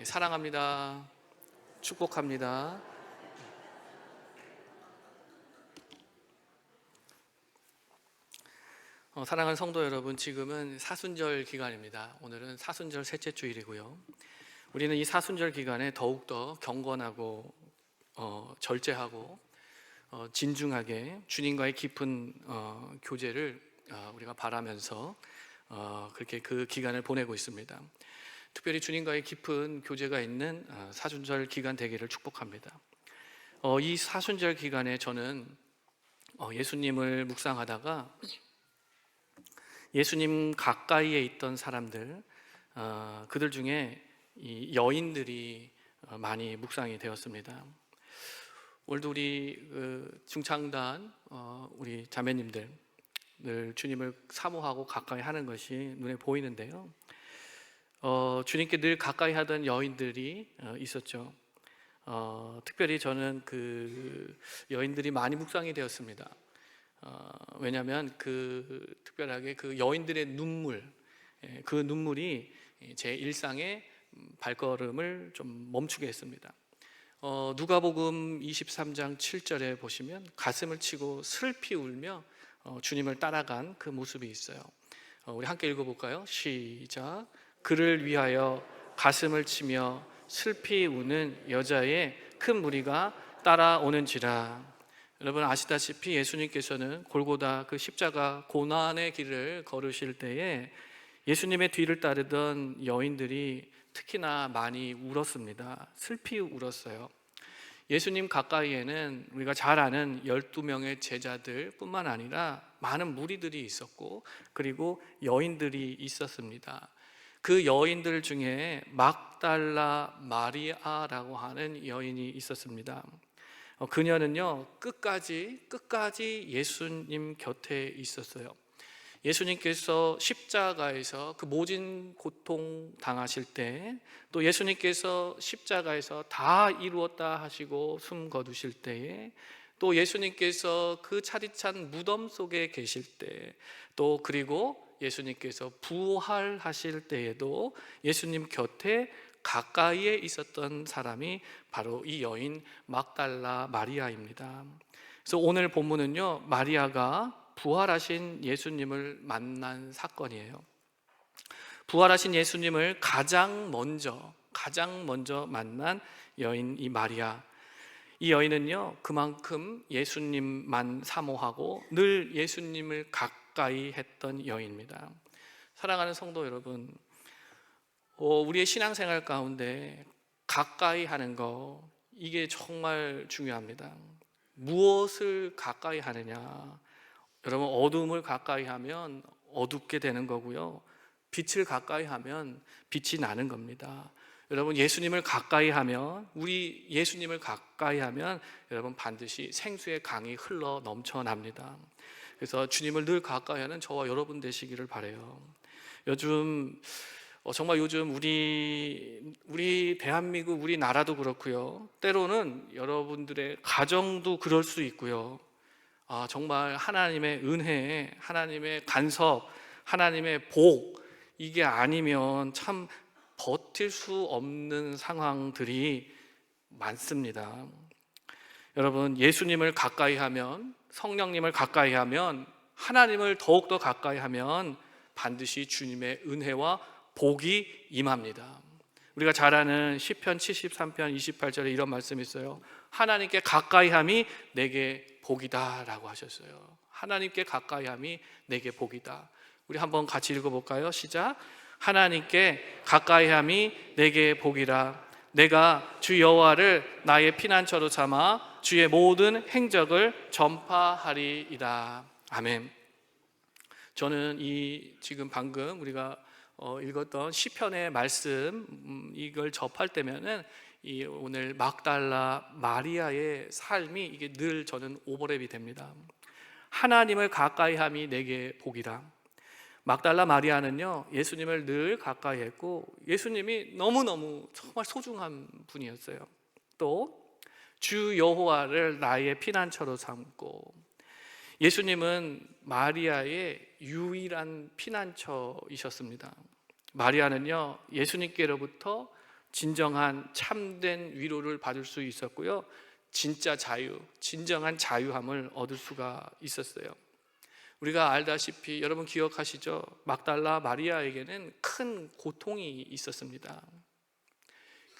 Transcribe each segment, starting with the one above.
사랑합니다. 축복합니다. 사랑하는 성도 여러분, 지금은 사순절 기간입니다. 오늘은 사순절 셋째 주일이고요. 우리는 이 사순절 기간에 더욱더 경건하고 절제하고 진중하게 주님과의 깊은 교제를 우리가 바라면서 그렇게 그 기간을 보내고 있습니다. 특별히 주님과의 깊은 교제가 있는 사순절 기간 되기를 축복합니다. 이 사순절 기간에 저는 예수님을 묵상하다가 예수님 가까이에 있던 사람들, 그들 중에 이 여인들이 많이 묵상이 되었습니다. 오늘도 우리 중창단 우리 자매님들 늘 주님을 사모하고 가까이 하는 것이 눈에 보이는데요. 주님께 늘 가까이 하던 여인들이 있었죠. 특별히 저는 그 여인들이 많이 묵상이 되었습니다. 왜냐하면 특별하게 그 여인들의 눈물, 그 눈물이 제 일상의 발걸음을 좀 멈추게 했습니다. 누가복음 23장 7절에 보시면 가슴을 치고 슬피 울며 주님을 따라간 그 모습이 있어요. 우리 함께 읽어볼까요? 시작. 그를 위하여 가슴을 치며 슬피 우는 여자의 큰 무리가 따라오는지라. 여러분 아시다시피 예수님께서는 골고다 그 십자가 고난의 길을 걸으실 때에 예수님의 뒤를 따르던 여인들이 특히나 많이 울었습니다. 슬피 울었어요. 예수님 가까이에는 우리가 잘 아는 12명의 제자들 뿐만 아니라 많은 무리들이 있었고, 그리고 여인들이 있었습니다. 그 여인들 중에 막달라 마리아라고 하는 여인이 있었습니다. 그녀는요 끝까지 예수님 곁에 있었어요. 예수님께서 십자가에서 그 모진 고통 당하실 때, 또 예수님께서 십자가에서 다 이루었다 하시고 숨 거두실 때에, 또 예수님께서 그 차디찬 무덤 속에 계실 때, 또 그리고 예수님께서 부활하실 때에도 예수님 곁에 가까이에 있었던 사람이 바로 이 여인 막달라 마리아입니다. 그래서 오늘 본문은요 마리아가 부활하신 예수님을 만난 사건이에요. 부활하신 예수님을 가장 먼저 만난 여인 이 마리아. 이 여인은요 그만큼 예수님만 사모하고 늘 예수님을 가까이 했던 여인입니다. 사랑하는 성도 여러분, 우리의 신앙생활 가운데 가까이 하는 거, 이게 정말 중요합니다. 무엇을 가까이 하느냐. 여러분 어둠을 가까이 하면 어둡게 되는 거고요, 빛을 가까이 하면 빛이 나는 겁니다. 여러분 예수님을 가까이 하면, 우리 예수님을 가까이 하면 여러분 반드시 생수의 강이 흘러 넘쳐납니다. 그래서 주님을 늘 가까이 하는 저와 여러분 되시기를 바라요. 정말 요즘 우리 대한민국, 우리나라도 그렇고요, 때로는 여러분들의 가정도 그럴 수 있고요. 정말 하나님의 은혜, 하나님의 간섭, 하나님의 복, 이게 아니면 참 버틸 수 없는 상황들이 많습니다. 여러분 예수님을 가까이 하면, 성령님을 가까이 하면, 하나님을 더욱더 가까이 하면 반드시 주님의 은혜와 복이 임합니다. 우리가 잘 아는 시편 73편 28절에 이런 말씀이 있어요. 하나님께 가까이함이 내게 복이다 라고 하셨어요. 하나님께 가까이함이 내게 복이다. 우리 한번 같이 읽어볼까요? 시작. 하나님께 가까이함이 내게 복이라. 내가 주 여호와를 나의 피난처로 삼아 주의 모든 행적을 전파하리이다. 아멘. 저는 지금 방금 우리가 읽었던 시편의 말씀, 이걸 접할 때면은 오늘 막달라 마리아의 삶이 이게 늘 저는 오버랩이 됩니다. 하나님을 가까이함이 내게 복이라. 막달라 마리아는요 예수님을 늘 가까이 했고, 예수님이 너무너무 정말 소중한 분이었어요. 또 주 여호와를 나의 피난처로 삼고, 예수님은 마리아의 유일한 피난처이셨습니다. 마리아는요 예수님께로부터 진정한 참된 위로를 받을 수 있었고요. 진짜 자유, 진정한 자유함을 얻을 수가 있었어요. 우리가 알다시피 여러분 기억하시죠? 막달라 마리아에게는 큰 고통이 있었습니다.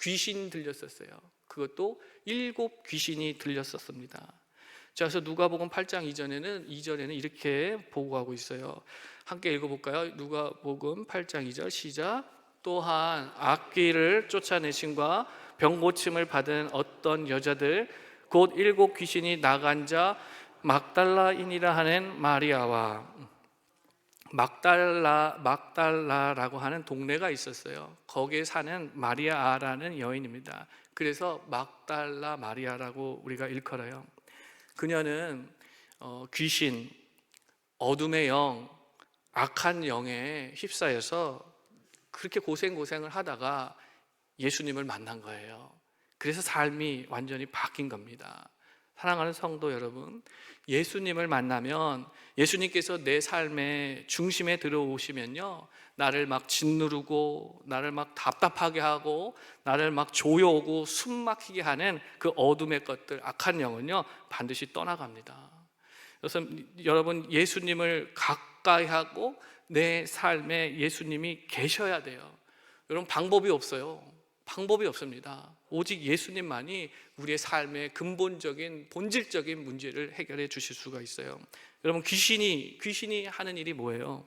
귀신 들렸었어요. 그것도 7 귀신이 들렸었습니다. 자, 그래서 누가복음 8장 이전에는 이렇게 보고하고 있어요. 함께 읽어볼까요? 누가복음 8장 2절 시작. 또한 악귀를 쫓아내심과 병 고침을 받은 어떤 여자들 곧 7 귀신이 나간 자 막달라인이라 하는 마리아와, 막달라라고 하는 동네가 있었어요. 거기에 사는 마리아라는 여인입니다. 그래서 막달라 마리아라고 우리가 일컬어요. 그녀는 귀신, 어둠의 영, 악한 영에 휩싸여서 그렇게 고생을 하다가 예수님을 만난 거예요. 그래서 삶이 완전히 바뀐 겁니다. 사랑하는 성도 여러분, 예수님을 만나면, 예수님께서 내 삶의 중심에 들어오시면요, 나를 막 짓누르고 나를 막 답답하게 하고 나를 막 조여오고 숨 막히게 하는 그 어둠의 것들, 악한 영은요 반드시 떠나갑니다. 그래서 여러분, 예수님을 가까이 하고 내 삶에 예수님이 계셔야 돼요. 여러분, 방법이 없어요. 방법이 없습니다. 오직 예수님만이 우리의 삶의 근본적인 본질적인 문제를 해결해 주실 수가 있어요. 여러분, 귀신이 하는 일이 뭐예요?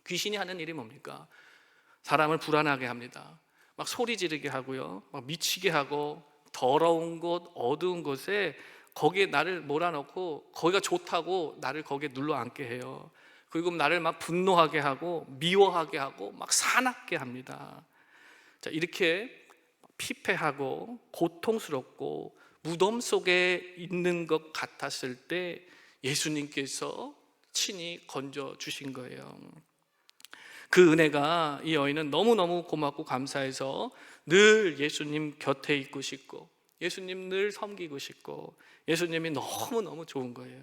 귀신이 하는 일이 뭡니까? 사람을 불안하게 합니다. 막 소리 지르게 하고요, 막 미치게 하고, 더러운 곳, 어두운 곳에 거기에 나를 몰아넣고 거기가 좋다고 나를 거기에 눌러 앉게 해요. 그리고 나를 막 분노하게 하고 미워하게 하고 막 사납게 합니다. 자, 이렇게 피폐하고 고통스럽고 무덤 속에 있는 것 같았을 때 예수님께서 친히 건져 주신 거예요. 그 은혜가 이 여인은 너무너무 고맙고 감사해서 늘 예수님 곁에 있고 싶고 예수님 늘 섬기고 싶고 예수님이 너무너무 좋은 거예요.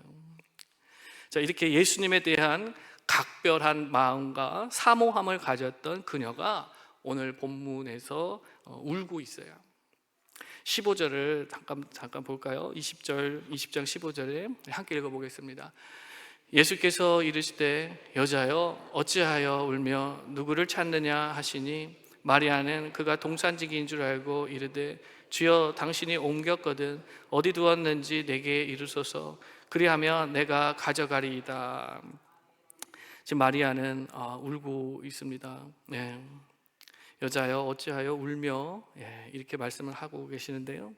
자, 이렇게 예수님에 대한 각별한 마음과 사모함을 가졌던 그녀가 오늘 본문에서 울고 있어요. 15절을 잠깐 볼까요? 20장 15절에 함께 읽어보겠습니다. 예수께서 이르시되 여자여 어찌하여 울며 누구를 찾느냐 하시니 마리아는 그가 동산지기인 줄 알고 이르되 주여 당신이 옮겼거든 어디 두었는지 내게 이르소서 그리하면 내가 가져가리이다. 지금 마리아는 울고 있습니다. 네. 여자여 어찌하여 울며, 이렇게 말씀을 하고 계시는데요.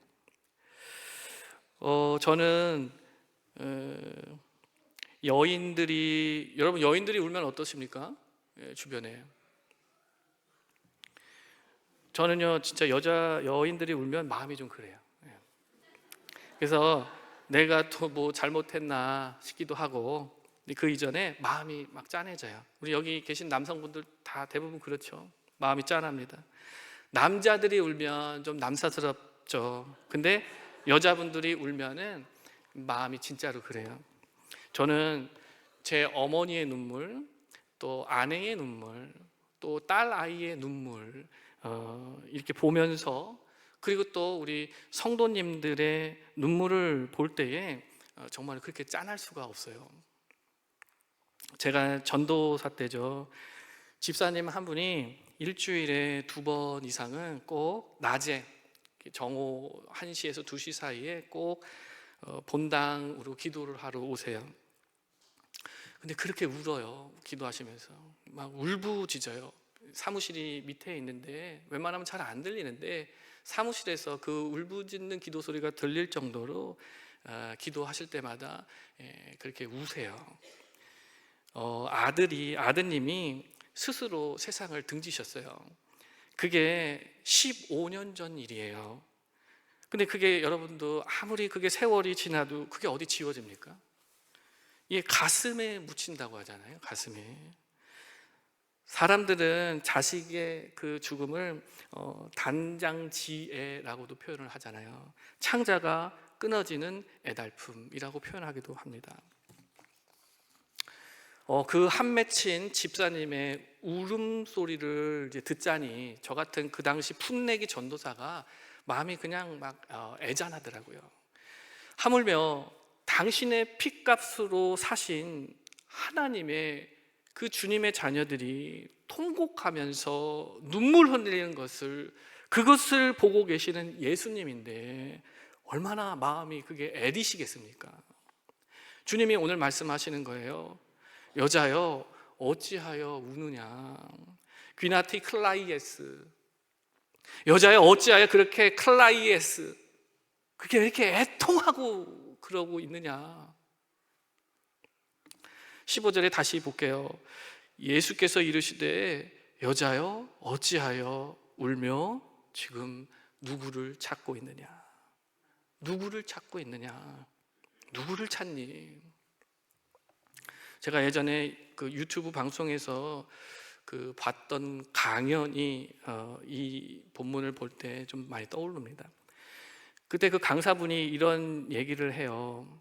저는 여러분 여인들이 울면 어떠십니까? 주변에 저는요 진짜 여인들이 울면 마음이 좀 그래요. 그래서 내가 또 뭐 잘못했나 싶기도 하고, 그 이전에 마음이 막 짠해져요. 우리 여기 계신 남성분들 다 대부분 그렇죠. 마음이 짠합니다. 남자들이 울면 좀 남사스럽죠. 근데 여자분들이 울면은 마음이 진짜로 그래요. 저는 제 어머니의 눈물, 또 아내의 눈물, 또 딸 아이의 눈물 이렇게 보면서, 그리고 또 우리 성도님들의 눈물을 볼 때에 정말 그렇게 짠할 수가 없어요. 제가 전도사 때죠. 집사님 한 분이 일주일에 2번 이상은 꼭 낮에 정오 1시에서 2시 사이에 꼭 본당으로 기도를 하러 오세요. 근데 그렇게 울어요. 기도하시면서 막 울부짖어요. 사무실이 밑에 있는데 웬만하면 잘 안 들리는데 사무실에서 그 울부짖는 기도 소리가 들릴 정도로 기도하실 때마다 그렇게 우세요. 아드님이 스스로 세상을 등지셨어요. 그게 15년 전 일이에요. 근데 그게 여러분도 아무리 그게 세월이 지나도 그게 어디 지워집니까? 이게 가슴에 묻힌다고 하잖아요. 가슴에. 사람들은 자식의 그 죽음을 단장지애라고도 표현을 하잖아요. 창자가 끊어지는 애달픔이라고 표현하기도 합니다. 그 한 맺힌 집사님의 울음소리를 이제 듣자니 저 같은 그 당시 풋내기 전도사가 마음이 그냥 막 애잔하더라고요. 하물며 당신의 핏값으로 사신 하나님의 그 주님의 자녀들이 통곡하면서 눈물 흘리는 그것을 보고 계시는 예수님인데 얼마나 마음이 그게 애리시겠습니까? 주님이 오늘 말씀하시는 거예요. 여자여 어찌하여 우느냐. 귀나티 클라이에스. 여자여 어찌하여 그렇게 클라이에스, 그게 왜 이렇게 애통하고 그러고 있느냐. 15절에 다시 볼게요. 예수께서 이르시되 여자여 어찌하여 울며 지금 누구를 찾고 있느냐. 누구를 찾고 있느냐. 누구를 찾니? 제가 예전에 그 유튜브 방송에서 그 봤던 강연이 이 본문을 볼 때 좀 많이 떠오릅니다. 그때 그 강사분이 이런 얘기를 해요.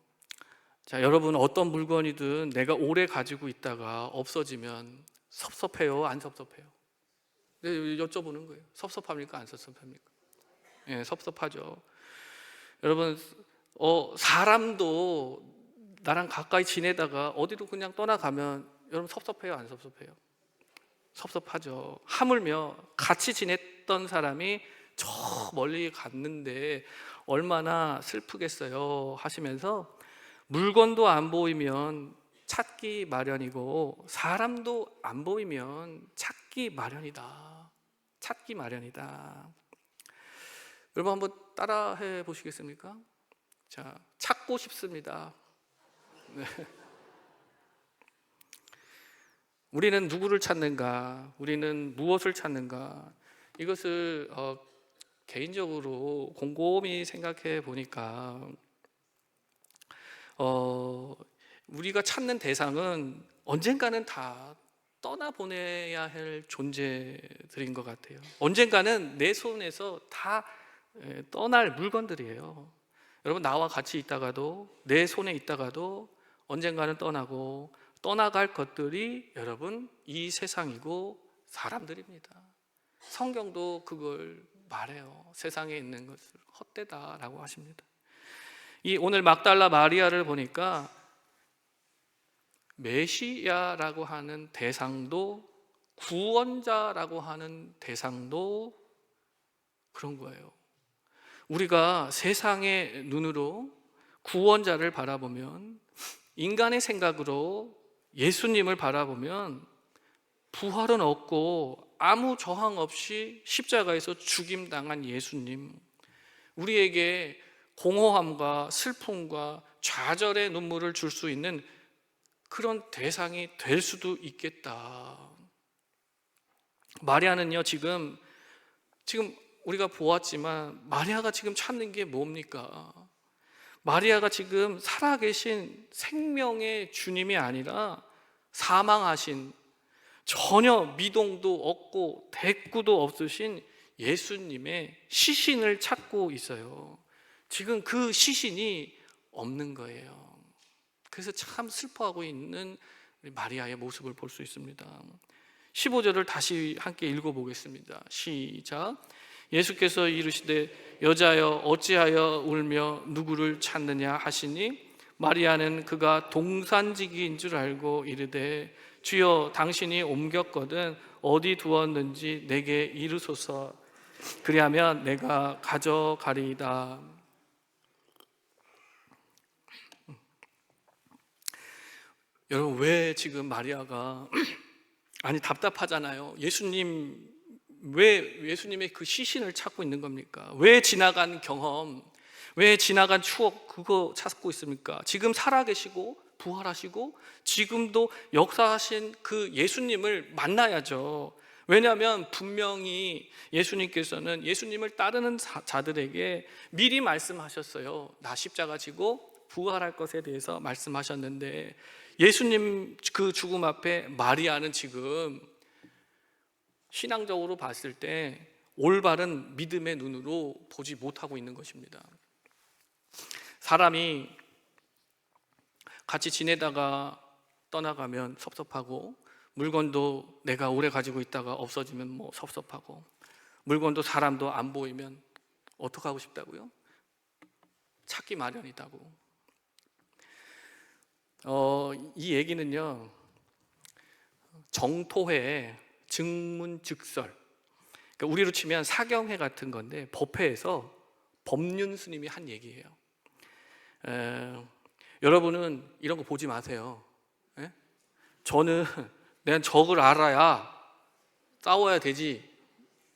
자, 여러분 어떤 물건이든 내가 오래 가지고 있다가 없어지면 섭섭해요, 안 섭섭해요? 여쭤보는 거예요. 섭섭합니까, 안 섭섭합니까? 예, 섭섭하죠. 여러분 사람도 나랑 가까이 지내다가 어디로 그냥 떠나가면 여러분 섭섭해요, 안 섭섭해요? 섭섭하죠. 하물며 같이 지냈던 사람이 저 멀리 갔는데 얼마나 슬프겠어요 하시면서 물건도 안 보이면 찾기 마련이고 사람도 안 보이면 찾기 마련이다. 찾기 마련이다. 여러분 한번 따라해 보시겠습니까? 자, 찾고 싶습니다. 네. 우리는 누구를 찾는가? 우리는 무엇을 찾는가? 이것을 개인적으로 곰곰이 생각해 보니까 우리가 찾는 대상은 언젠가는 다 떠나보내야 할 존재들인 것 같아요. 언젠가는 내 손에서 다 떠날 물건들이에요. 여러분 나와 같이 있다가도 내 손에 있다가도 언젠가는 떠나고 떠나갈 것들이 여러분 이 세상이고 사람들입니다. 성경도 그걸 말해요. 세상에 있는 것을 헛되다라고 하십니다. 이 오늘 막달라 마리아를 보니까 메시아라고 하는 대상도 구원자라고 하는 대상도 그런 거예요. 우리가 세상의 눈으로 구원자를 바라보면 인간의 생각으로 예수님을 바라보면 부활은 없고 아무 저항 없이 십자가에서 죽임당한 예수님, 우리에게 공허함과 슬픔과 좌절의 눈물을 줄 수 있는 그런 대상이 될 수도 있겠다. 마리아는요 지금 우리가 보았지만 마리아가 지금 찾는 게 뭡니까? 마리아가 지금 살아계신 생명의 주님이 아니라 사망하신 전혀 미동도 없고 대꾸도 없으신 예수님의 시신을 찾고 있어요. 지금 그 시신이 없는 거예요. 그래서 참 슬퍼하고 있는 마리아의 모습을 볼 수 있습니다. 15절을 다시 함께 읽어보겠습니다. 시작. 예수께서 이르시되 여자여 어찌하여 울며 누구를 찾느냐 하시니 마리아는 그가 동산지기인 줄 알고 이르되 주여 당신이 옮겼거든 어디 두었는지 내게 이르소서 그리하면 내가 가져가리이다. 여러분 왜 지금 마리아가 아니 답답하잖아요. 왜 예수님의 그 시신을 찾고 있는 겁니까? 왜 지나간 경험, 왜 지나간 추억 그거 찾고 있습니까? 지금 살아계시고 부활하시고 지금도 역사하신 그 예수님을 만나야죠. 왜냐하면 분명히 예수님께서는 예수님을 따르는 자들에게 미리 말씀하셨어요. 나 십자가 지고 부활할 것에 대해서 말씀하셨는데 예수님 그 죽음 앞에 마리아는 지금 신앙적으로 봤을 때 올바른 믿음의 눈으로 보지 못하고 있는 것입니다. 사람이 같이 지내다가 떠나가면 섭섭하고, 물건도 내가 오래 가지고 있다가 없어지면 뭐 섭섭하고, 물건도 사람도 안 보이면 어떻게 하고 싶다고요? 찾기 마련이다고. 이 얘기는요, 정토회, 증문즉설, 그러니까 우리로 치면 사경회 같은 건데, 법회에서 법륜 스님이 한 얘기예요. 여러분은 이런 거 보지 마세요. 예? 저는 내가 적을 알아야 싸워야 되지.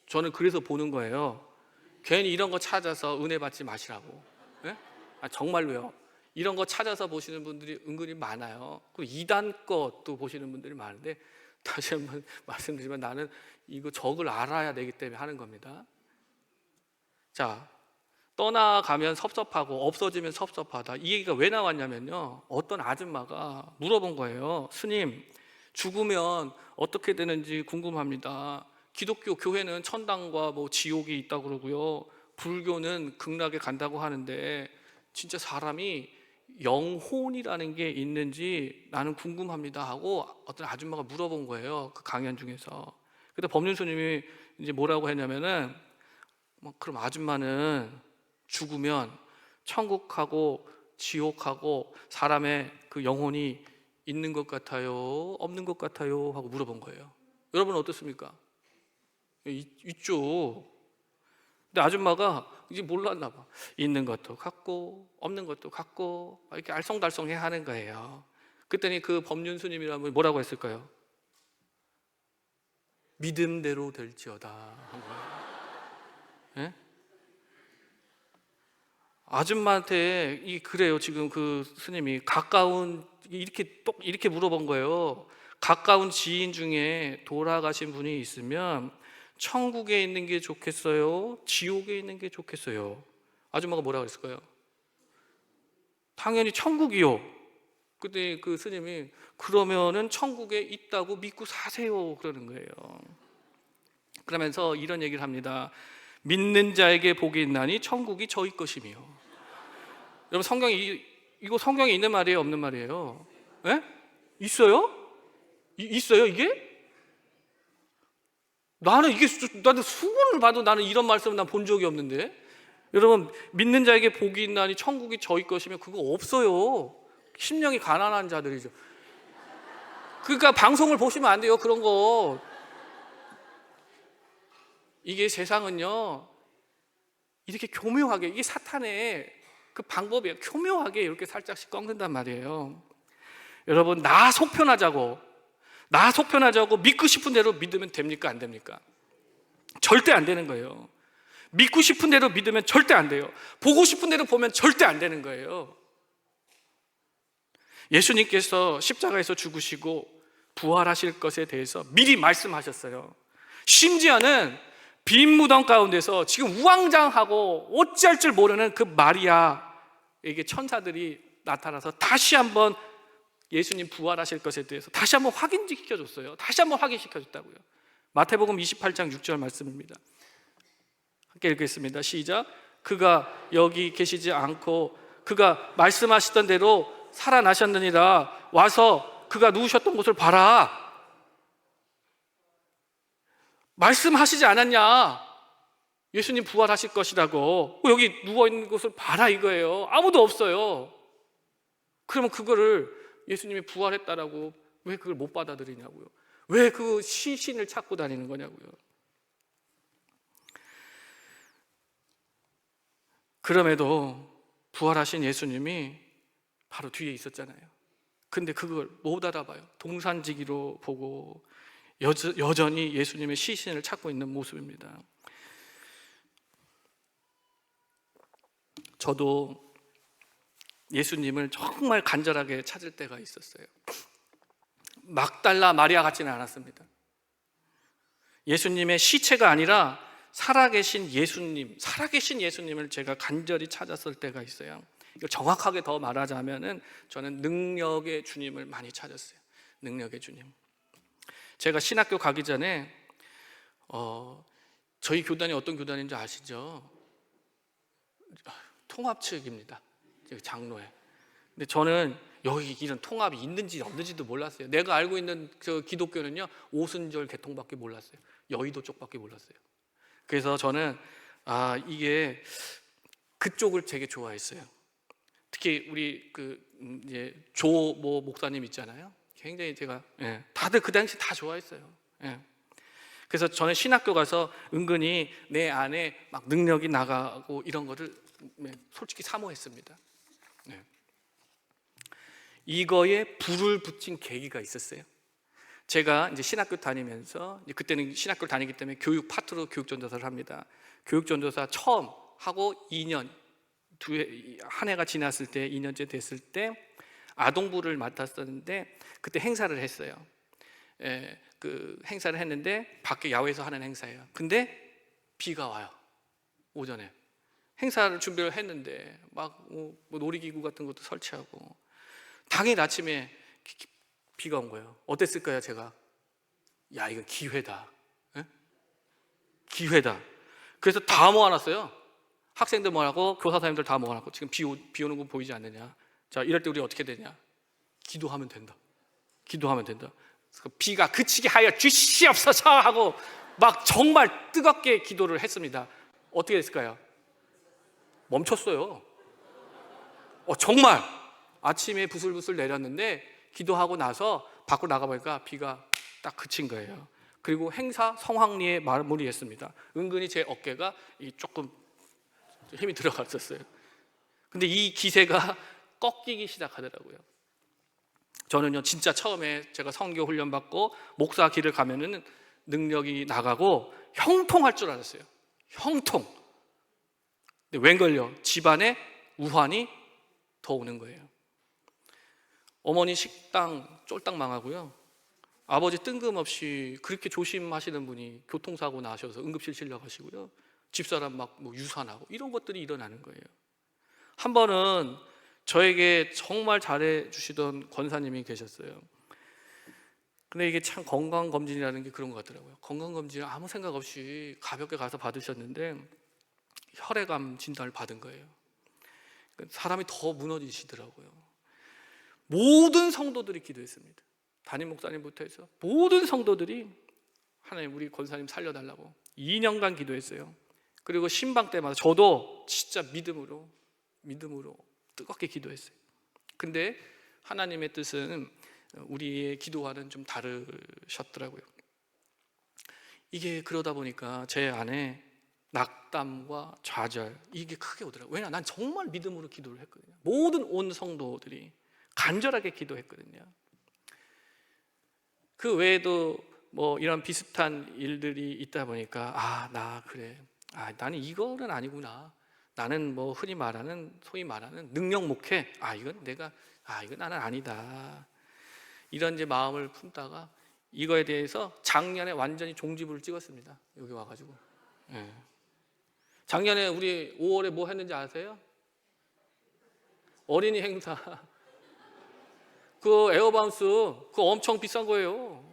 저는 그래서 보는 거예요. 괜히 이런 거 찾아서 은혜 받지 마시라고. 예? 정말로요. 이런 거 찾아서 보시는 분들이 은근히 많아요. 그리고 이단 것도 보시는 분들이 많은데, 다시 한번 말씀드리지만 나는 이거 적을 알아야 되기 때문에 하는 겁니다. 자, 떠나가면 섭섭하고 없어지면 섭섭하다. 이 얘기가 왜 나왔냐면요, 어떤 아줌마가 물어본 거예요. 스님, 죽으면 어떻게 되는지 궁금합니다. 기독교 교회는 천당과 뭐 지옥이 있다고 그러고요, 불교는 극락에 간다고 하는데 진짜 사람이 영혼이라는 게 있는지 나는 궁금합니다 하고 어떤 아줌마가 물어본 거예요, 그 강연 중에서. 그때 법륜 스님이 이제 뭐라고 했냐면은, 그럼 아줌마는 죽으면 천국하고 지옥하고 사람의 그 영혼이 있는 것 같아요, 없는 것 같아요 하고 물어본 거예요. 여러분 어떻습니까? 있죠. 근데 아줌마가 이제 몰랐나 봐. 있는 것도 같고 없는 것도 같고 이렇게 알쏭달쏭해 하는 거예요. 그랬더니 그 법륜 스님이라는 분이 뭐라고 했을까요? 믿음대로 될지어다 한 거예요. 예? 아줌마한테 그래요. 지금 그 스님이 이렇게 물어본 거예요. 가까운 지인 중에 돌아가신 분이 있으면 천국에 있는 게 좋겠어요, 지옥에 있는 게 좋겠어요? 아줌마가 뭐라고 했을까요? 당연히 천국이요. 그때 그 스님이 그러면은 천국에 있다고 믿고 사세요 그러는 거예요. 그러면서 이런 얘기를 합니다. 믿는 자에게 복이 있나니 천국이 저희 것이며. 여러분, 이거 성경에 있는 말이에요, 없는 말이에요? 예? 있어요? 있어요 이게? 나는 수건을 봐도 나는 이런 말씀을 난 본 적이 없는데. 여러분, 믿는 자에게 복이 있나니 천국이 저희 것이면 그거 없어요. 심령이 가난한 자들이죠. 그러니까 방송을 보시면 안 돼요, 그런 거. 이게 세상은요, 이렇게 교묘하게, 이게 사탄의 그 방법이에요. 교묘하게 이렇게 살짝씩 꺾는단 말이에요. 여러분, 나 속편하자고 믿고 싶은 대로 믿으면 됩니까, 안 됩니까? 절대 안 되는 거예요. 믿고 싶은 대로 믿으면 절대 안 돼요. 보고 싶은 대로 보면 절대 안 되는 거예요. 예수님께서 십자가에서 죽으시고 부활하실 것에 대해서 미리 말씀하셨어요. 심지어는 빈 무덤 가운데서 지금 우왕좌왕하고 어찌할 줄 모르는 그 마리아에게 천사들이 나타나서 다시 한번 예수님 부활하실 것에 대해서 다시 한번 확인시켜줬어요. 다시 한번 확인시켜줬다고요. 마태복음 28장 6절 말씀입니다. 함께 읽겠습니다. 시작. 그가 여기 계시지 않고 그가 말씀하시던 대로 살아나셨느니라. 와서 그가 누우셨던 곳을 봐라. 말씀하시지 않았냐? 예수님 부활하실 것이라고. 여기 누워있는 곳을 봐라 이거예요. 아무도 없어요. 그러면 그거를 예수님이 부활했다라고 왜 그걸 못 받아들이냐고요? 왜 그 시신을 찾고 다니는 거냐고요? 그럼에도 부활하신 예수님이 바로 뒤에 있었잖아요. 근데 그걸 못 알아봐요. 동산지기로 보고 여전히 예수님의 시신을 찾고 있는 모습입니다. 저도 예수님을 정말 간절하게 찾을 때가 있었어요. 막달라 마리아 같지는 않았습니다. 예수님의 시체가 아니라 살아계신 예수님을 제가 간절히 찾았을 때가 있어요. 이걸 정확하게 더 말하자면은 저는 능력의 주님을 많이 찾았어요. 능력의 주님. 제가 신학교 가기 전에 저희 교단이 어떤 교단인지 아시죠? 통합 측입니다. 장로회. 근데 저는 여기 이런 통합이 있는지 없는지도 몰랐어요. 내가 알고 있는 저 기독교는요, 오순절 개통밖에 몰랐어요. 여의도 쪽밖에 몰랐어요. 그래서 저는 이게 그쪽을 되게 좋아했어요. 특히 우리 이제 조모 목사님 있잖아요. 굉장히 제가 다들 그 당시 다 좋아했어요. 그래서 저는 신학교 가서 은근히 내 안에 막 능력이 나가고 이런 거를 솔직히 사모했습니다. 이거에 불을 붙인 계기가 있었어요. 제가 이제 신학교 다니면서, 그때는 신학교를 다니기 때문에 교육 파트로 교육전도사를 합니다. 교육전도사 처음 하고 2년, 한 해가 지났을 때, 2년째 됐을 때 아동부를 맡았었는데, 그때 행사를 했어요. 그 행사를 했는데 밖에 야외에서 하는 행사예요. 근데 비가 와요. 오전에 행사를 준비를 했는데 막 뭐 놀이기구 같은 것도 설치하고, 당일 아침에 비가 온 거예요. 어땠을까요? 제가 야, 이건 기회다. 기회다. 그래서 다 모아놨어요. 학생들 모아놨고 교사 선생님들 다 모아놨고, 지금 비 오는 거 보이지 않느냐. 자, 이럴 때 우리 어떻게 되냐? 기도하면 된다. 기도하면 된다. 비가 그치게 하여 주시옵소서 하고 막 정말 뜨겁게 기도를 했습니다. 어떻게 됐을까요? 멈췄어요. 정말 아침에 부슬부슬 내렸는데 기도하고 나서 밖으로 나가보니까 비가 딱 그친 거예요. 그리고 행사 성황리에 마무리했습니다. 은근히 제 어깨가 조금 힘이 들어갔었어요. 근데 이 기세가 꺾이기 시작하더라고요. 저는요, 진짜 처음에 제가 선교 훈련 받고 목사 길을 가면은 능력이 나가고 형통할 줄 알았어요. 형통. 근데 웬걸요? 집안에 우환이 더 오는 거예요. 어머니 식당 쫄딱 망하고요. 아버지 뜬금없이 그렇게 조심하시는 분이 교통사고 나셔서 응급실 실려가시고요. 집사람 막 유산하고 이런 것들이 일어나는 거예요. 한 번은 저에게 정말 잘해주시던 권사님이 계셨어요. 근데 이게 참 건강검진이라는 게 그런 것 같더라고요. 건강검진을 아무 생각 없이 가볍게 가서 받으셨는데 혈액암 진단을 받은 거예요. 사람이 더 무너지시더라고요. 모든 성도들이 기도했습니다. 담임 목사님부터 해서 모든 성도들이 하나님 우리 권사님 살려달라고 2년간 기도했어요. 그리고 신방 때마다 저도 진짜 믿음으로 뜨겁게 기도했어요. 근데 하나님의 뜻은 우리의 기도와는 좀 다르셨더라고요. 이게 그러다 보니까 제 안에 낙담과 좌절, 이게 크게 오더라고요. 왜냐, 난 정말 믿음으로 기도를 했거든요. 모든 온 성도들이 간절하게 기도했거든요. 그 외에도 이런 비슷한 일들이 있다 보니까 나는 이거는 아니구나. 나는 소위 말하는 능력 목회. 이건 나는 아니다. 이런 이제 마음을 품다가 이거에 대해서 작년에 완전히 종지부를 찍었습니다. 여기 와가지고. 작년에 우리 5월에 뭐 했는지 아세요? 어린이 행사. 그 에어바운스, 그거 엄청 비싼 거예요.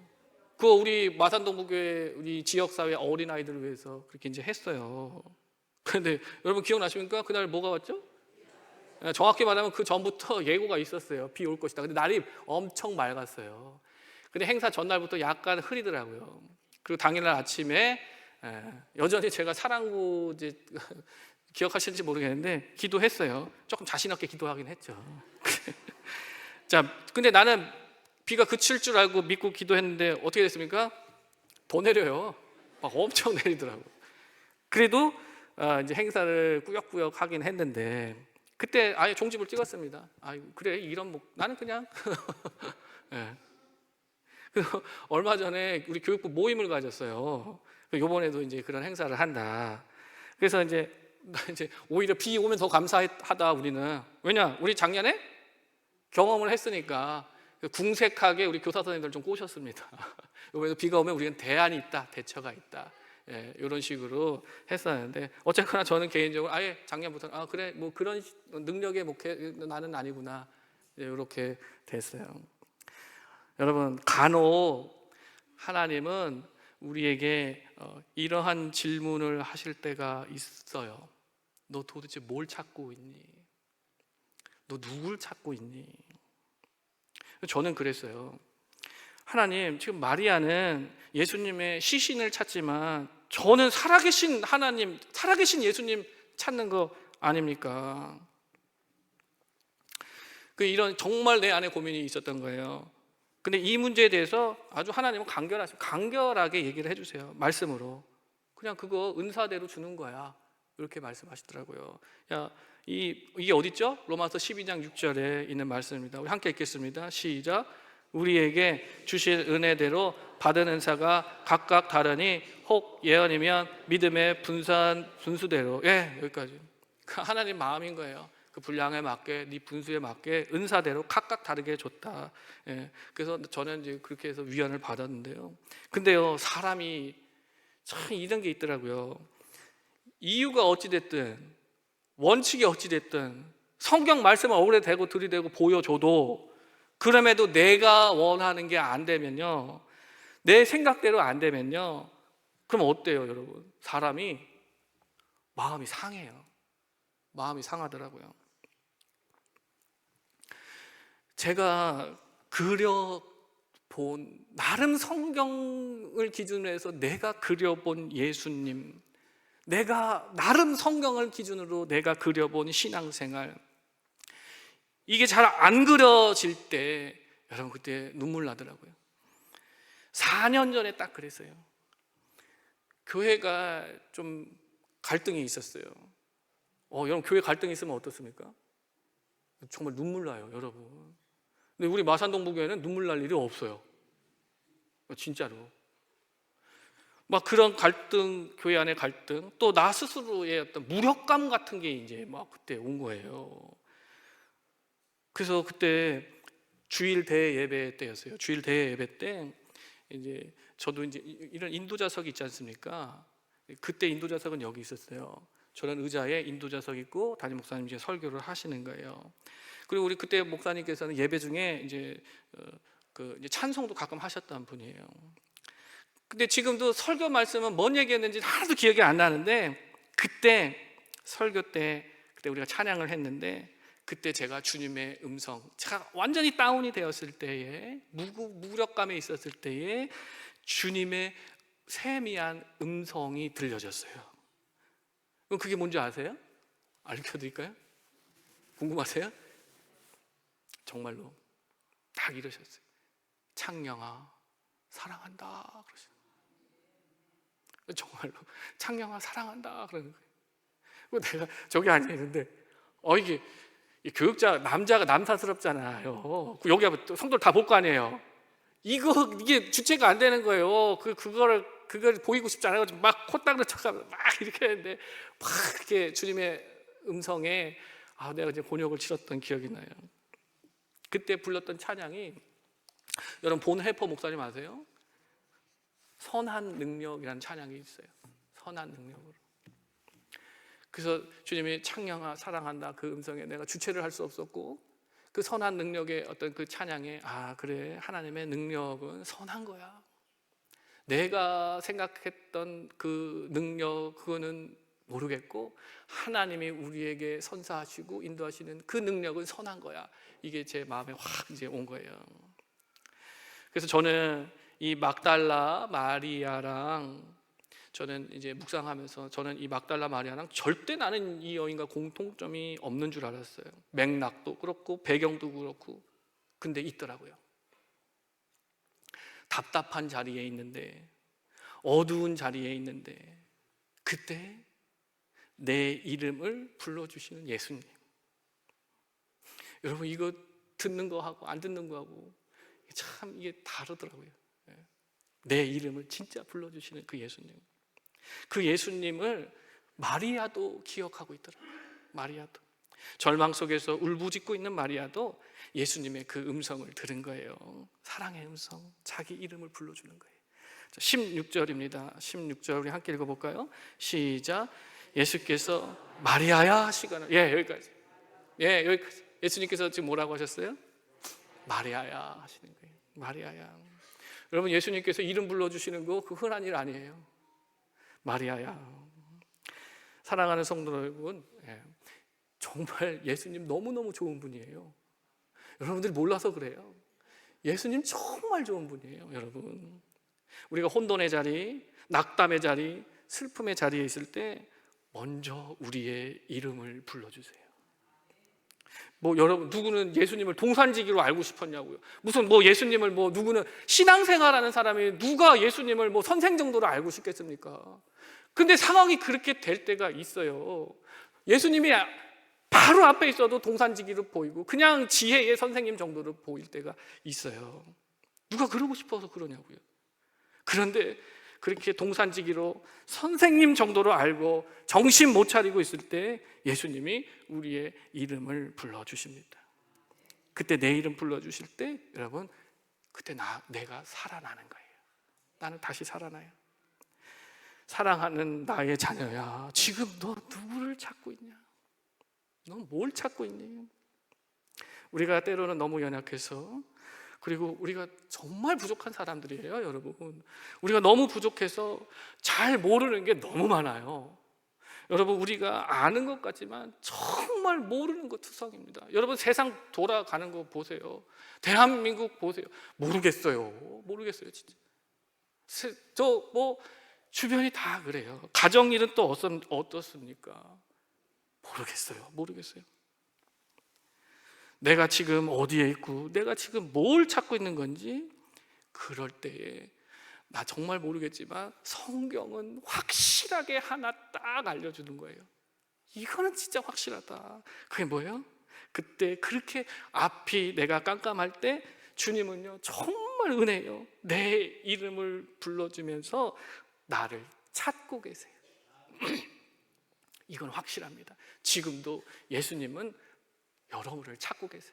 그거 우리 마산동부교회 우리 지역사회 어린아이들을 위해서 그렇게 이제 했어요. 그런데 여러분 기억나십니까? 그날 뭐가 왔죠? 정확히 말하면 그 전부터 예고가 있었어요. 비 올 것이다. 근데 날이 엄청 맑았어요. 근데 행사 전날부터 약간 흐리더라고요. 그리고 당일날 아침에 여전히 제가 사랑구 이제 기억하시는지 모르겠는데 기도했어요. 조금 자신 없게 기도하긴 했죠. 자, 근데 나는 비가 그칠 줄 알고 믿고 기도했는데 어떻게 됐습니까? 더 내려요. 막 엄청 내리더라고. 그래도 이제 행사를 꾸역꾸역 하긴 했는데 그때 아예 종집을 찍었습니다. 그래, 이런 나는 그냥 네. 얼마 전에 우리 교육부 모임을 가졌어요. 이번에도 이제 그런 행사를 한다. 그래서 이제 오히려 비 오면 더 감사하다 우리는. 왜냐, 우리 작년에 경험을 했으니까 궁색하게 우리 교사 선생님들 좀 꼬셨습니다. 이번에도 비가 오면 우리는 대안이 있다, 대처가 있다. 이런 식으로 했었는데 어쨌거나 저는 개인적으로 아예 작년부터 그래 그런 능력의 목회 나는 아니구나 이렇게 됐어요. 여러분, 간혹 하나님은 우리에게 이러한 질문을 하실 때가 있어요. 너 도대체 뭘 찾고 있니? 너 누굴 찾고 있니? 저는 그랬어요. 하나님, 지금 마리아는 예수님의 시신을 찾지만 저는 살아계신 하나님, 살아계신 예수님 찾는 거 아닙니까? 이런 정말 내 안에 고민이 있었던 거예요. 근데 이 문제에 대해서 아주 하나님은 간결하게 얘기를 해주세요. 말씀으로. 그냥 그거 은사대로 주는 거야. 이렇게 말씀하시더라고요. 이게 어딨죠? 로마서 12장 6절에 있는 말씀입니다. 우리 함께 읽겠습니다. 시작. 우리에게 주실 은혜대로 받은 은사가 각각 다르니 혹 예언이면 믿음의 분수대로. 여기까지. 하나님 마음인 거예요. 그 분량에 맞게, 네 분수에 맞게 은사대로 각각 다르게 줬다. 그래서 저는 이제 그렇게 해서 위안을 받았는데요. 근데요, 사람이 참 이런 게 있더라고요. 이유가 어찌됐든, 원칙이 어찌됐든, 성경 말씀을 어울려대고 들이대고 보여줘도 그럼에도 내가 원하는 게 안 되면요, 내 생각대로 안 되면요, 그럼 어때요, 여러분? 사람이 마음이 상해요. 마음이 상하더라고요. 제가 그려본, 나름 성경을 기준으로 해서 내가 그려본 예수님, 내가 나름 성경을 기준으로 내가 그려본 신앙생활, 이게 잘 안 그려질 때 여러분 그때 눈물 나더라고요. 4년 전에 딱 그랬어요. 교회가 좀 갈등이 있었어요. 여러분 교회 갈등이 있으면 어떻습니까? 정말 눈물 나요, 여러분. 근데 우리 마산동부교회는 눈물 날 일이 없어요. 진짜로. 막 그런 갈등, 교회 안의 갈등, 또 나 스스로의 어떤 무력감 같은 게 이제 막 그때 온 거예요. 그래서 그때 주일 대예배 때였어요. 주일 대예배 때 이제 저도 이제 이런 인도자석이 있지 않습니까? 그때 인도자석은 여기 있었어요. 저는 의자에 인도자석 있고 담임 목사님 이제 설교를 하시는 거예요. 그리고 우리 그때 목사님께서는 예배 중에 이제 이제 찬송도 가끔 하셨던 분이에요. 근데 지금도 설교 말씀은 뭔 얘기했는지 하나도 기억이 안 나는데, 그때 설교 때 그때 우리가 찬양을 했는데, 그때 제가 주님의 음성, 제가 완전히 다운이 되었을 때에, 무력감에 있었을 때에 주님의 세미한 음성이 들려졌어요. 그럼 그게 뭔지 아세요? 알려드릴까요? 궁금하세요? 정말로 딱 이러셨어요. 창령아 사랑한다 그러셨어요. 정말로 창령아 사랑한다 그러는 거예요. 내가 저기 앉아 있는데 이게 교육자 남자가 남사스럽잖아요. 여기 하면 또 성도를 다 볼 거 아니에요. 이게 주체가 안 되는 거예요. 그걸 보이고 싶지 않아요. 막 콧닥을 쳐가면서 막 이렇게 했는데, 막 이렇게 주님의 음성에 내가 이제 곤욕을 치렀던 기억이 나요. 그때 불렀던 찬양이, 여러분 본해퍼 목사님 아세요? 선한 능력이라는 찬양이 있어요. 선한 능력으로. 그래서 주님이 창령아 사랑한다 그 음성에 내가 주체를 할 수 없었고, 그 선한 능력의 어떤 그 찬양에 그래, 하나님의 능력은 선한 거야. 내가 생각했던 그 능력, 그거는 모르겠고 하나님이 우리에게 선사하시고 인도하시는 그 능력은 선한 거야. 이게 제 마음에 확 이제 온 거예요. 그래서 저는 이 막달라 마리아랑, 저는 이제 묵상하면서 저는 이 막달라 마리아랑 절대 나는 이 여인과 공통점이 없는 줄 알았어요. 맥락도 그렇고 배경도 그렇고. 근데 있더라고요. 답답한 자리에 있는데, 어두운 자리에 있는데, 그때 내 이름을 불러주시는 예수님. 여러분 이거 듣는 거하고 안 듣는 거하고 참 이게 다르더라고요. 내 이름을 진짜 불러주시는 그 예수님. 그 예수님을 마리아도 기억하고 있더라고요. 마리아도. 절망 속에서 울부짖고 있는 마리아도 예수님의 그 음성을 들은 거예요. 사랑의 음성, 자기 이름을 불러주는 거예요. 16절입니다. 16절 우리 함께 읽어볼까요? 시작. 예수께서 마리아야 하시거나, 여기까지. 여기까지. 예수님께서 지금 뭐라고 하셨어요? 마리아야 하시는 거예요. 마리아야. 여러분 예수님께서 이름 불러주시는 거 그 흔한 일 아니에요. 마리아야. 사랑하는 성도 여러분, 정말 예수님 너무너무 좋은 분이에요. 여러분들이 몰라서 그래요. 예수님 정말 좋은 분이에요, 여러분. 우리가 혼돈의 자리, 낙담의 자리, 슬픔의 자리에 있을 때 먼저 우리의 이름을 불러주세요. 여러분, 누구는 예수님을 동산지기로 알고 싶었냐고요. 무슨 예수님을 누구는 신앙생활하는 사람이 누가 예수님을 선생 정도로 알고 싶겠습니까? 근데 상황이 그렇게 될 때가 있어요. 예수님이 바로 앞에 있어도 동산지기로 보이고 그냥 지혜의 선생님 정도로 보일 때가 있어요. 누가 그러고 싶어서 그러냐고요. 그런데 그렇게 동산지기로 선생님 정도로 알고 정신 못 차리고 있을 때 예수님이 우리의 이름을 불러주십니다. 그때 내 이름 불러주실 때 여러분, 그때 내가 살아나는 거예요. 나는 다시 살아나요. 사랑하는 나의 자녀야, 지금 너 누구를 찾고 있냐? 너 뭘 찾고 있니? 우리가 때로는 너무 연약해서, 그리고 우리가 정말 부족한 사람들이에요, 여러분. 우리가 너무 부족해서 잘 모르는 게 너무 많아요. 여러분, 우리가 아는 것 같지만 정말 모르는 것 투성입니다. 여러분, 세상 돌아가는 거 보세요. 대한민국 보세요. 모르겠어요, 진짜. 주변이 다 그래요. 가정일은 또 어떻습니까? 모르겠어요. 내가 지금 어디에 있고 내가 지금 뭘 찾고 있는 건지, 그럴 때에 나 정말 모르겠지만 성경은 확실하게 하나 딱 알려주는 거예요. 이거는 진짜 확실하다. 그게 뭐예요? 그때 그렇게 앞이 내가 깜깜할 때 주님은요 정말 은혜요, 내 이름을 불러주면서 나를 찾고 계세요. 이건 확실합니다. 지금도 예수님은 여러분을 찾고 계세요.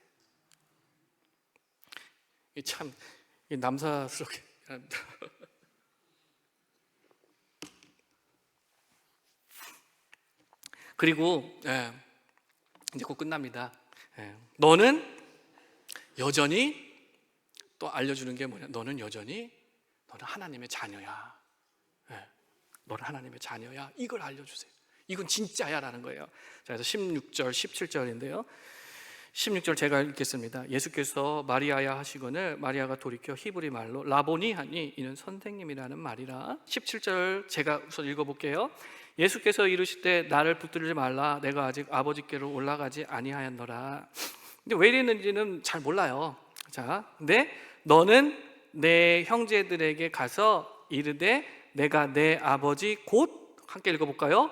참 남사스럽게 합니다. 그리고 이제 곧 끝납니다. 너는 여전히, 또 알려주는 게 뭐냐, 너는 하나님의 자녀야. 너는 하나님의 자녀야. 이걸 알려주세요. 이건 진짜야 라는 거예요. 자, 그래서 16절 17절인데요 16절 제가 읽겠습니다. 예수께서 마리아야 하시거늘 마리아가 돌이켜 히브리 말로 라보니 하니 이는 선생님이라는 말이라. 17절 제가 우선 읽어볼게요. 예수께서 이르시되 나를 붙들지 말라, 내가 아직 아버지께로 올라가지 아니하였노라. 근데 왜 이랬는지는 잘 몰라요. 자, 근데 너는 내 형제들에게 가서 이르되 내가 내 아버지 곧, 함께 읽어볼까요?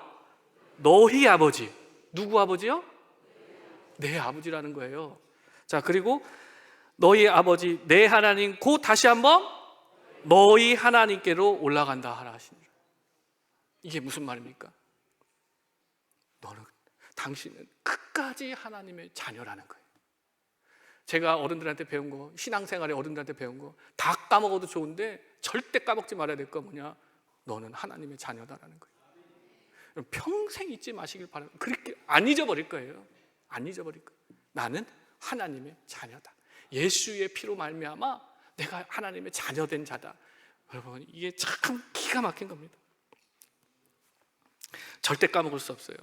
너희 아버지. 누구 아버지요? 내 아버지라는 거예요. 자, 그리고 너희 아버지 내 하나님 곧, 다시 한번 너희 하나님께로 올라간다 하라 하시니라. 이게 무슨 말입니까? 당신은 끝까지 하나님의 자녀라는 거예요. 제가 어른들한테 배운 거, 신앙생활에 어른들한테 배운 거 다 까먹어도 좋은데 절대 까먹지 말아야 될 거 뭐냐? 너는 하나님의 자녀다라는 거예요. 평생 잊지 마시길 바랍니다. 그렇게 안 잊어버릴 거예요. 안 잊어버릴 거예요. 나는 하나님의 자녀다. 예수의 피로 말미암아 내가 하나님의 자녀된 자다. 여러분, 이게 참 기가 막힌 겁니다. 절대 까먹을 수 없어요.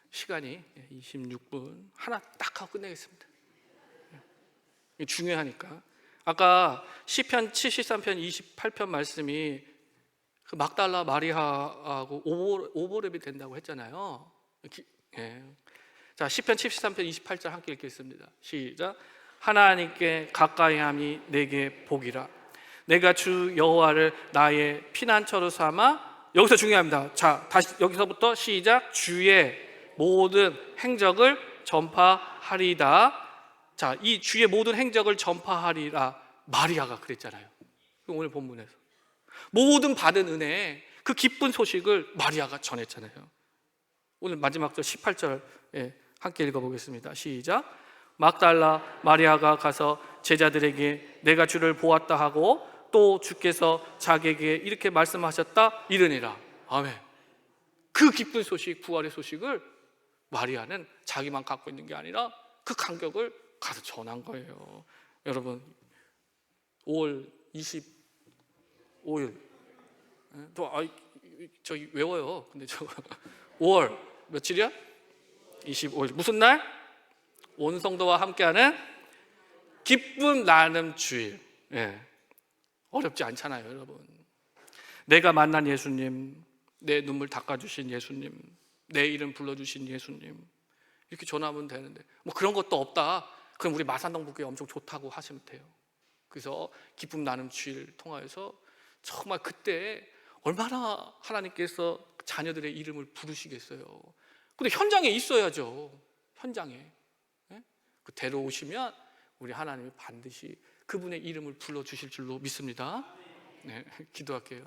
시간이 26분 하나 딱 하고 끝내겠습니다. 이게 중요하니까. 아까 시편 73편 28편 말씀이 그 막달라 마리아하고 오버랩이 된다고 했잖아요. 자, 시편 73편 28절 함께 읽겠습니다. 시작. 하나님께 가까이함이 내게 복이라. 내가 주 여호와를 나의 피난처로 삼아. 여기서 중요합니다. 자, 다시 여기서부터 시작. 주의 모든 행적을 전파하리다. 자, 이 주의 모든 행적을 전파하리라. 마리아가 그랬잖아요. 오늘 본문에서 모든 받은 은혜, 그 기쁜 소식을 마리아가 전했잖아요. 오늘 마지막 절 18절 함께 읽어보겠습니다. 시작. 막달라 마리아가 가서 제자들에게 내가 주를 보았다 하고 또 주께서 자기에게 이렇게 말씀하셨다 이르니라. 아멘. 그 기쁜 소식, 부활의 소식을 마리아는 자기만 갖고 있는 게 아니라 그 간격을 가서 전한 거예요. 여러분, 5월 25일 저기 외워요. 근데 저 5월 며칠이야? 25일 무슨 날? 온 성도와 함께하는 기쁨 나눔 주일. 예. 어렵지 않잖아요, 여러분. 내가 만난 예수님, 내 눈물 닦아주신 예수님, 내 이름 불러주신 예수님, 이렇게 전하면 되는데 뭐 그런 것도 없다, 그럼 우리 마산동북교회 엄청 좋다고 하시면 돼요. 그래서 기쁨 나눔 주일 통하여서 정말 그때 얼마나 하나님께서 자녀들의 이름을 부르시겠어요. 근데 현장에 있어야죠. 현장에. 예? 그 데려오시면 우리 하나님이 반드시 그분의 이름을 불러주실 줄로 믿습니다. 네, 기도할게요.